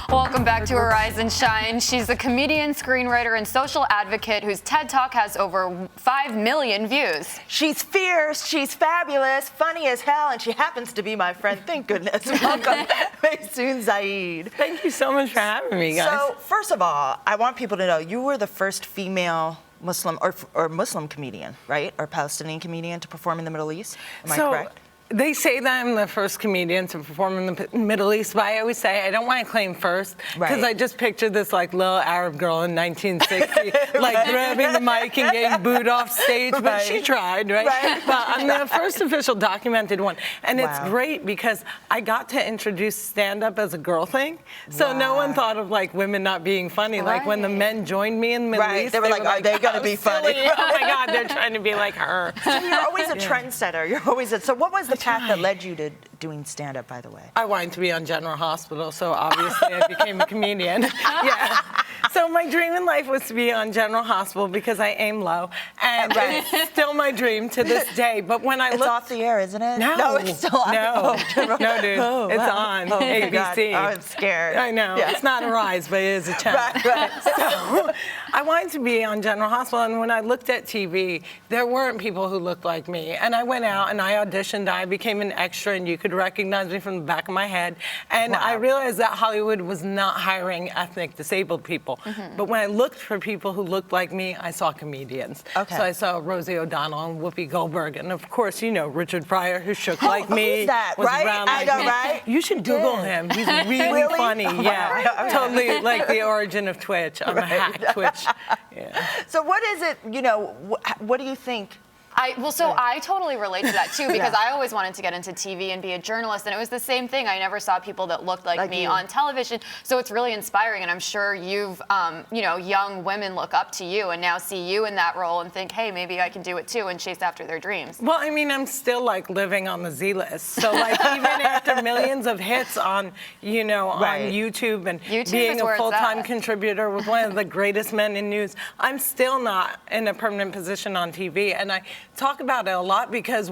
Welcome back to Arise and Shine. She's a comedian, screenwriter, and social advocate whose TED Talk has over 5 million views. She's fierce, she's fabulous, funny as hell, and she happens to be my friend. Thank goodness. Welcome, Maysoon Zayid. Thank you so much for having me, guys. So, first of all, I want people to know you were the first female Muslim or Muslim comedian, right? Or Palestinian comedian to perform in the Middle East. Am I correct? They say that I'm the first comedian to perform in the Middle East, but I always say I don't want to claim first because I just picture this like little Arab girl in 1960, like grabbing the mic and getting booed off stage. But she tried, right? But I'm the first official documented one, and it's great because I got to introduce stand-up as a girl thing. So no one thought of like women not being funny. Like when the men joined me in the Middle East, they were like, "Are they going to be funny?" Oh my God, they're trying to be like her. So you're always a trendsetter. You're always so. What was the path that led you to doing stand-up, by the way? I wanted to be on General Hospital, so obviously I became a comedian. Yeah. So my dream in life was to be on General Hospital because I aim low, and it's still my dream to this day. But when I It's off the air, isn't it? No, it's still on. No, dude, it's on ABC. Oh, I'm scared. I know. It's not a rise, but it is a chance. Right. So I wanted to be on General Hospital, and when I looked at TV, there weren't people who looked like me. And I went out and I auditioned. I became an extra, and you could recognize me from the back of my head. And I realized that Hollywood was not hiring ethnic disabled people. But when I looked for people who looked like me, I saw comedians. So I saw Rosie O'Donnell and Whoopi Goldberg, and of course, you know, Richard Pryor, who shook like me. Who's that, was right? around I like know, me. right? You should Google him. He's really funny. Yeah, totally like the origin of Twitch. I'm a hack Twitch. Yeah. So what is it, you know, what do you think? I totally relate to that too because I always wanted to get into TV and be a journalist, and it was the same thing. I never saw people that looked like me on television, so it's really inspiring. And I'm sure you've, you know, young women look up to you and now see you in that role and think, hey, maybe I can do it too, and chase after their dreams. Well, I mean, I'm still like living on the Z-list, so like even after millions of hits on, you know, on YouTube and being a full-time contributor with one of the greatest men in news, I'm still not in a permanent position on TV, and I talk about it a lot because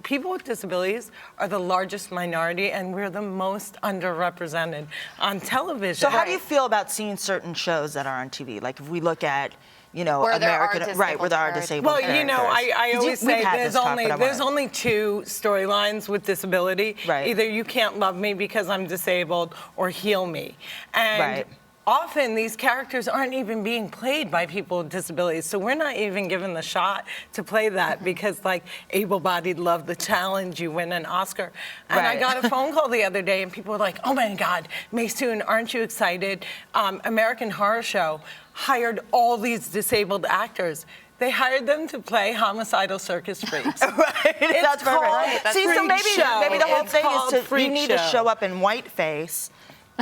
people with disabilities are the largest minority and we're the most underrepresented on television. So how do you feel about seeing certain shows that are on TV? Like if we look at, you know, where American, where there are disabled Well, characters. you know, I always say there's only two storylines with disability. Either you can't love me because I'm disabled or heal me. And often these characters aren't even being played by people with disabilities, so we're not even given the shot to play that because like able-bodied love the challenge, you win an Oscar. And I got a phone call the other day and people were like, oh my God, Maysoon, aren't you excited? American Horror Show hired all these disabled actors. They hired them to play homicidal circus freaks. That's perfect. See, so maybe the whole thing is you need to show up in whiteface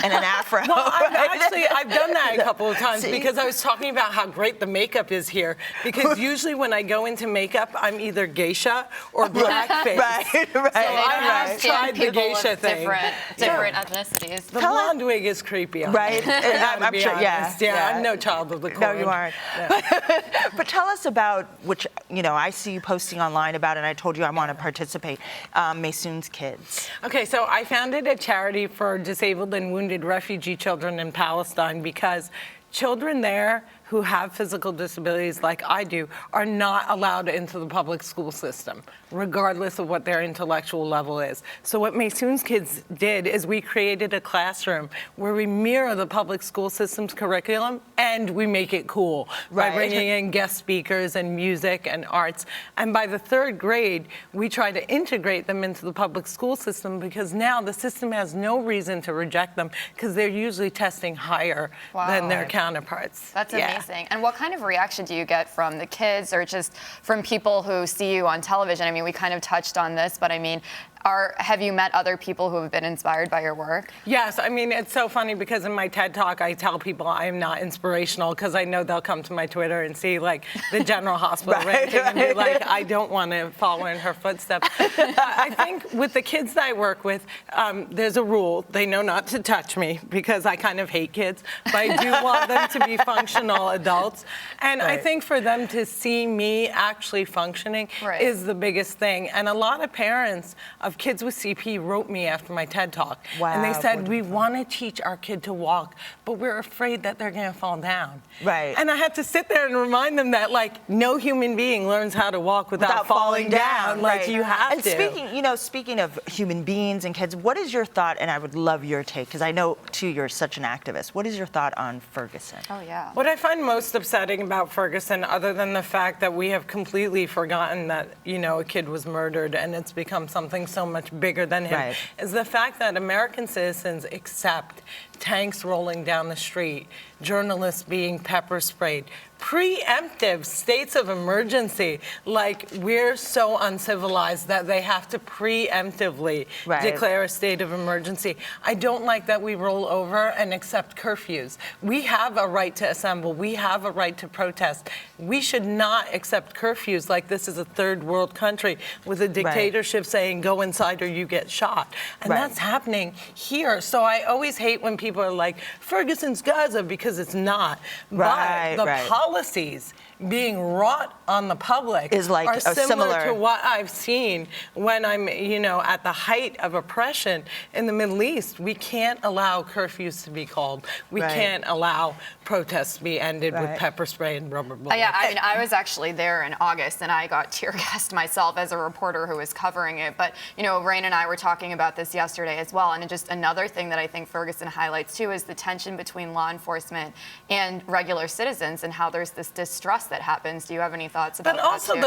and an afro. Well, I've done that a couple of times because I was talking about how great the makeup is here. Because usually when I go into makeup, I'm either geisha or blackface. So I have tried the geisha thing. Different ethnicities. The blonde wig is creepy. I'm sure. I'm no child of the corn. No, you aren't. But tell us about, which, you know, I see you posting online about, and I told you I want to participate, Maysoon's Kids. Okay, so I founded a charity for disabled and wounded refugee children in Palestine because children there who have physical disabilities like I do are not allowed into the public school system, regardless of what their intellectual level is. So what Maysoon's Kids did is we created a classroom where we mirror the public school system's curriculum and we make it cool by bringing in guest speakers and music and arts. And by the 3rd grade, we try to integrate them into the public school system because now the system has no reason to reject them because they're usually testing higher than their counterparts. That's amazing. And what kind of reaction do you get from the kids or just from people who see you on television? I mean, we kind of touched on this, but I mean, have you met other people who have been inspired by your work? Yes, I mean, it's so funny because in my TED Talk, I tell people I am not inspirational because I know they'll come to my Twitter and see like the General Hospital ranking and be like, I don't want to follow in her footsteps. I think with the kids that I work with, there's a rule. They know not to touch me because I kind of hate kids, but I do want them to be functional adults. And I think for them to see me actually functioning is the biggest thing. And a lot of parents of of kids with CP wrote me after my TED Talk. Wow, And they said, we wonderful. want to teach our kid to walk, but we're afraid that they're going to fall down. Right. And I had to sit there and remind them that, like, no human being learns how to walk without falling down. Like, right. you have and to. Speaking of human beings and kids, what is your thought, and I would love your take, because I know, too, you're such an activist. What is your thought on Ferguson? Oh, yeah. What I find most upsetting about Ferguson, other than the fact that we have completely forgotten that, a kid was murdered and it's become something so much bigger than him, Right. is the fact that American citizens accept tanks rolling down the street, journalists being pepper sprayed, preemptive states of emergency. Like, we're so uncivilized that they have to preemptively Right. declare a state of emergency. I don't like that we roll over and accept curfews. We have a right to assemble. We have a right to protest. We should not accept curfews like this is a third world country with a dictatorship saying go inside or you get shot. And Right. that's happening here. So I always hate when people are like, Ferguson's Gaza, because it's not. Right, But the right. policies being wrought on the public Is like are a similar similar- to what I've seen when I'm, at the height of oppression in the Middle East. We can't allow curfews to be called. We Right. can't allow protests to be ended with Right. pepper spray and rubber bullets. Yeah, I mean, I was actually there in August, and I got tear gassed myself as a reporter who was covering it. But, Rain and I were talking about this yesterday as well. And just another thing that I think Ferguson highlights, too, is the tension between law enforcement and regular citizens and how there's this distrust that happens. Do you have any thoughts about But that, also too?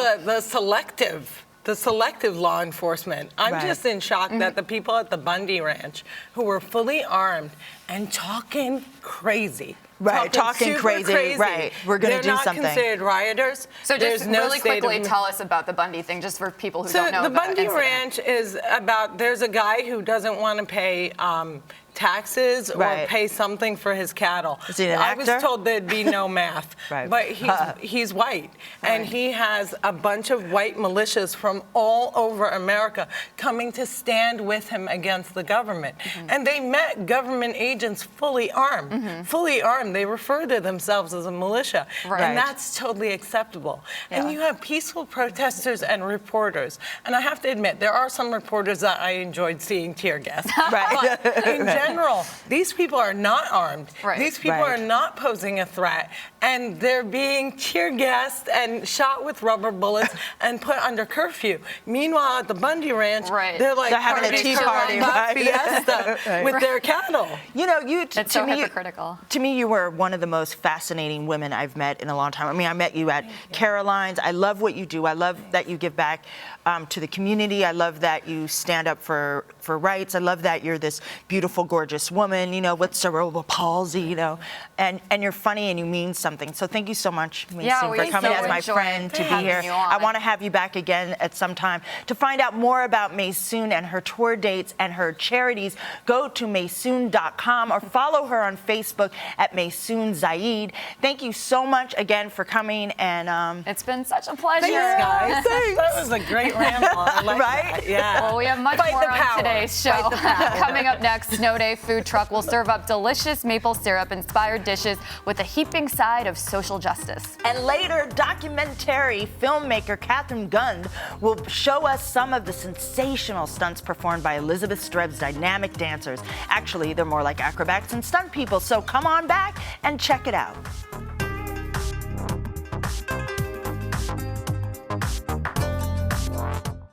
the selective law enforcement. I'm Right. just in shock that the people at the Bundy Ranch who were fully armed and talking crazy. Right, talking super crazy, right. We're gonna do something. They're not considered rioters. So There's just no really state quickly of- tell us about the Bundy thing, just for people who So don't know the about Bundy incident. Ranch is about, there's a guy who doesn't want to pay taxes or Right. pay something for his cattle. Is he an I actor? was told there'd be no math, Right. but he's white, and he has a bunch of white militias from all over America coming to stand with him against the government. And they met government agents fully armed. Fully armed. They refer to themselves as a militia. Right. And that's totally acceptable. And you have peaceful protesters and reporters. And I have to admit, there are some reporters that I enjoyed seeing tear gas. Right. But in general, these people are not armed. Right. These people Right. are not posing a threat. And they're being tear gassed and shot with rubber bullets and put under curfew. Meanwhile, at the Bundy Ranch, Right. they're like They're having a party tea party, caramba right? fiesta Right. with their cattle. It's so to me, hypocritical. To me, you were one of the most fascinating women I've met in a long time. I mean, I met you at Caroline's. I love what you do. I love that you give back to the community. I love that you stand up for rights. I love that you're this beautiful, gorgeous woman, with cerebral palsy, and you're funny and you mean something. So thank you so much, Maysoon, we for coming so as my enjoyed friend to be having here. you on. I want to have you back again at some time. To find out more about Maysoon and her tour dates and her charities, go to Maysoon.com or follow her on Facebook at Maysoon Zayid. Thank you so much again for coming. And It's been such a pleasure. Thanks, guys. That was a great ramble. I like Right? that. Yeah. Well, we have much Fight more the on power. today's show. Fight the power. Coming up next, Snow Day Food Truck will serve up delicious maple syrup-inspired dishes with a heaping side of social justice. And later, documentary filmmaker Catherine Gund will show us some of the sensational stunts performed by Elizabeth Streb's dynamic dancers. Actually, they're more like acrobats and stunt people, so come on back and check it out.